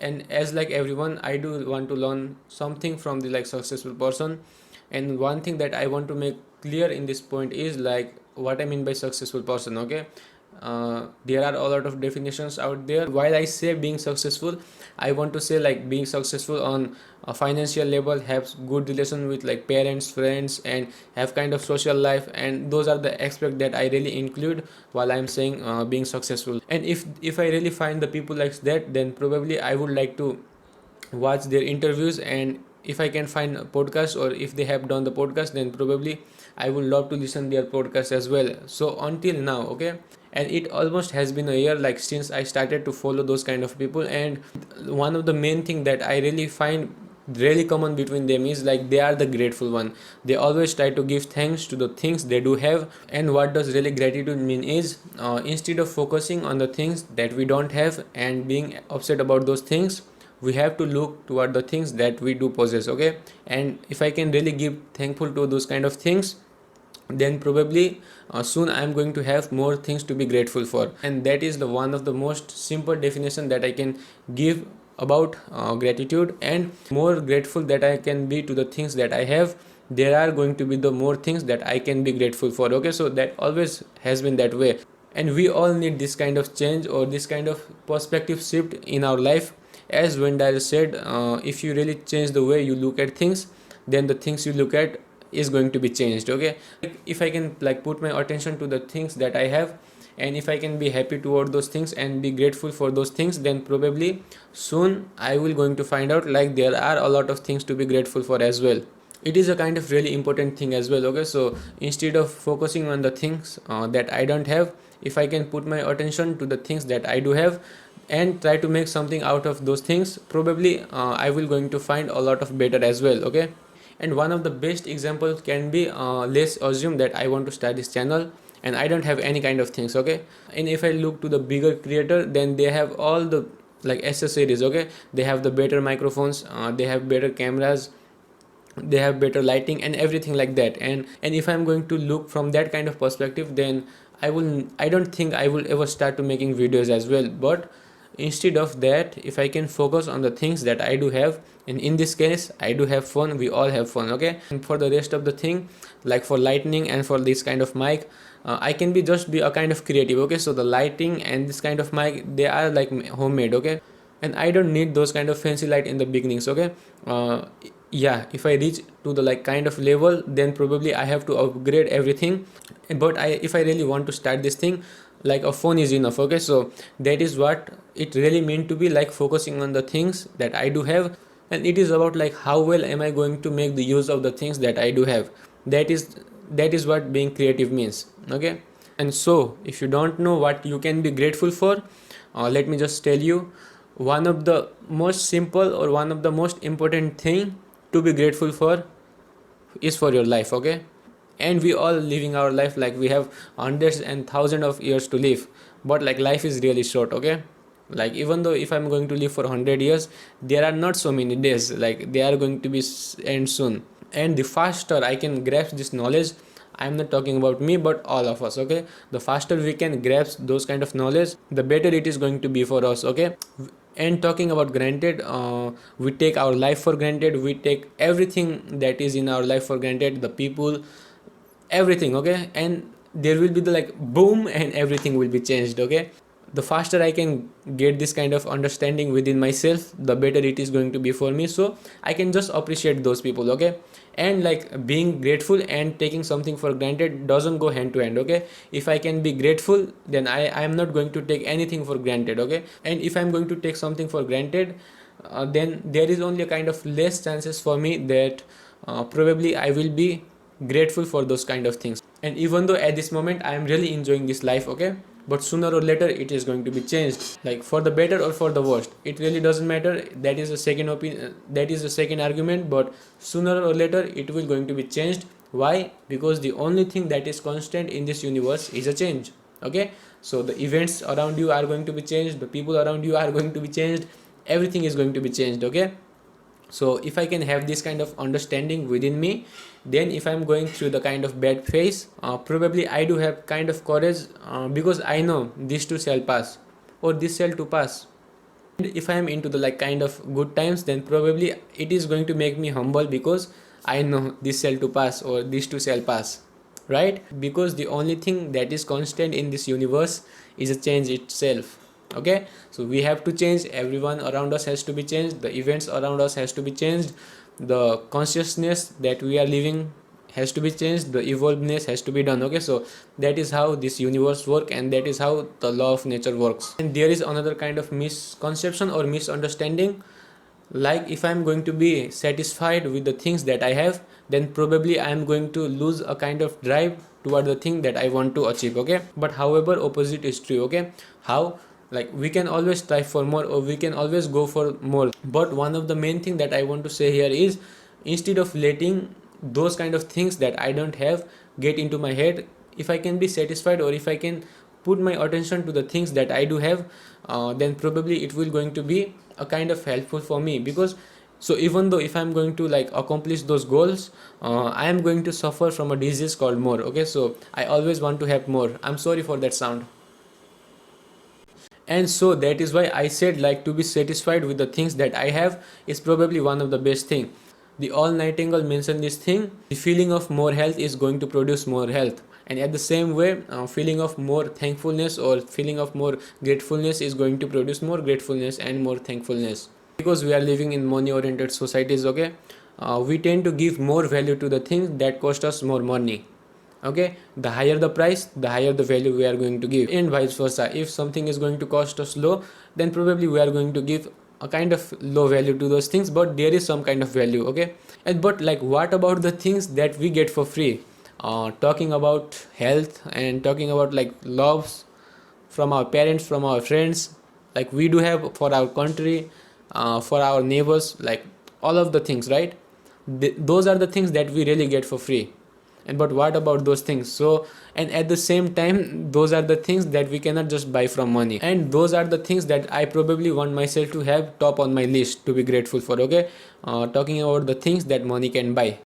and as like everyone, I do want to learn something from the like successful person. And one thing that I want to make clear in this point is like what I mean by successful person. Okay, there are a lot of definitions out there. While I say being successful, I want to say like being successful on a financial level, have good relation with like parents, friends, and have kind of social life, and those are the aspects that I really include while I'm saying being successful. And if I really find the people like that, then probably I would like to watch their interviews, and if I can find a podcast or if they have done the podcast, then probably I would love to listen their podcast as well. So until now, okay, and it almost has been a year like since I started to follow those kind of people. And one of the main thing that I really find really common between them is like they are the grateful one. They always try to give thanks to the things they do have. And what does really gratitude mean is instead of focusing on the things that we don't have and being upset about those things, we have to look toward the things that we do possess. Okay, and if I can really give thankful to those kind of things, then probably soon I am going to have more things to be grateful for. And that is the one of the most simple definition that I can give about gratitude. And more grateful that I can be to the things that I have, there are going to be the more things that I can be grateful for. Okay, so that always has been that way. And we all need this kind of change or this kind of perspective shift in our life. As Wayne Dyer said, if you really change the way you look at things, then the things you look at is going to be changed. Okay, if I can like put my attention to the things that I have, and if I can be happy toward those things and be grateful for those things, then probably soon I will going to find out like there are a lot of things to be grateful for as well. It is a kind of really important thing as well. Okay, so instead of focusing on the things that I don't have, if I can put my attention to the things that I do have and try to make something out of those things, probably I will going to find a lot of better as well. Okay, and one of the best examples can be let's assume that I want to start this channel and I don't have any kind of things. Okay, and if I look to the bigger creator, then they have all the like accessories. Okay, they have the better microphones, they have better cameras, they have better lighting and everything like that. And if I'm going to look from that kind of perspective, then I don't think I will ever start to making videos as well. But instead of that, if I can focus on the things that I do have, and in this case I do have fun, we all have fun. Okay, and for the rest of the thing, like for lighting and for this kind of mic, I can be just be a kind of creative. Okay, so the lighting and this kind of mic, they are like homemade. Okay, and I don't need those kind of fancy light in the beginnings. Okay, yeah, if I reach to the like kind of level, then probably I have to upgrade everything. But if I really want to start this thing, like a phone is enough. Okay, so that is what it really mean to be like focusing on the things that I do have. And it is about like how well am I going to make the use of the things that I do have. That is what being creative means. Okay, and so if you don't know what you can be grateful for, let me just tell you, one of the most simple or one of the most important thing to be grateful for is for your life. Okay, and we all living our life like we have hundreds and thousands of years to live, but like life is really short. Okay, like even though if I'm going to live for 100 years, there are not so many days, like they are going to be end soon. And the faster I can grasp this knowledge, I'm not talking about me but all of us. Okay, the faster we can grasp those kind of knowledge, the better it is going to be for us. Okay, and talking about granted, we take our life for granted, we take everything that is in our life for granted, the people, everything. Okay, and there will be the like boom and everything will be changed. Okay, the faster I can get this kind of understanding within myself, the better it is going to be for me. So I can just appreciate those people. Okay, and like being grateful and taking something for granted doesn't go hand to hand. Okay, if I can be grateful, then I am not going to take anything for granted. Okay, and if I'm going to take something for granted, then there is only a kind of less chances for me that probably I will be grateful for those kind of things. And even though at this moment I am really enjoying this life, okay, but sooner or later it is going to be changed, like for the better or for the worst, it really doesn't matter. That is a second opinion, that is a second argument, but sooner or later it will going to be changed. Why? Because the only thing that is constant in this universe is a change. Okay, so the events around you are going to be changed, the people around you are going to be changed, everything is going to be changed. Okay, so if I can have this kind of understanding within me, then if I'm going through the kind of bad phase, probably I do have kind of courage, because I know this too shall pass, or this shall to pass. If I am into the like kind of good times, then probably it is going to make me humble, because I know this shall to pass or this too shall pass, right? Because the only thing that is constant in this universe is a change itself. Okay, so we have to change, everyone around us has to be changed, the events around us has to be changed, the consciousness that we are living has to be changed, the evolvedness has to be done. Okay, so that is how this universe work, and that is how the law of nature works. And there is another kind of misconception or misunderstanding, like if I'm going to be satisfied with the things that I have, then probably I am going to lose a kind of drive toward the thing that I want to achieve. Okay, but however opposite is true. Okay, how, like we can always strive for more, or we can always go for more, but one of the main thing that I want to say here is, instead of letting those kind of things that I don't have get into my head, if I can be satisfied, or if I can put my attention to the things that I do have, then probably it will going to be a kind of helpful for me. Because so even though if I'm going to like accomplish those goals, I am going to suffer from a disease called more. Okay, so I always want to have more. I'm sorry for that sound. And so that is why I said, like, to be satisfied with the things that I have is probably one of the best thing. The all nightingale mentioned this thing, the feeling of more health is going to produce more health, and at the same way, feeling of more thankfulness or feeling of more gratefulness is going to produce more gratefulness and more thankfulness. Because we are living in money oriented societies. Okay, we tend to give more value to the things that cost us more money. Okay, the higher the price, the higher the value we are going to give, and vice versa. If something is going to cost us low, then probably we are going to give a kind of low value to those things, but there is some kind of value. Okay, and but like, what about the things that we get for free? Talking about health and talking about like loves from our parents, from our friends, like we do have for our country, for our neighbors, like all of the things, right? Those are the things that we really get for free. And but what about those things? So, and at the same time, those are the things that we cannot just buy from money, and those are the things that I probably want myself to have top on my list to be grateful for. Okay, talking about the things that money can buy.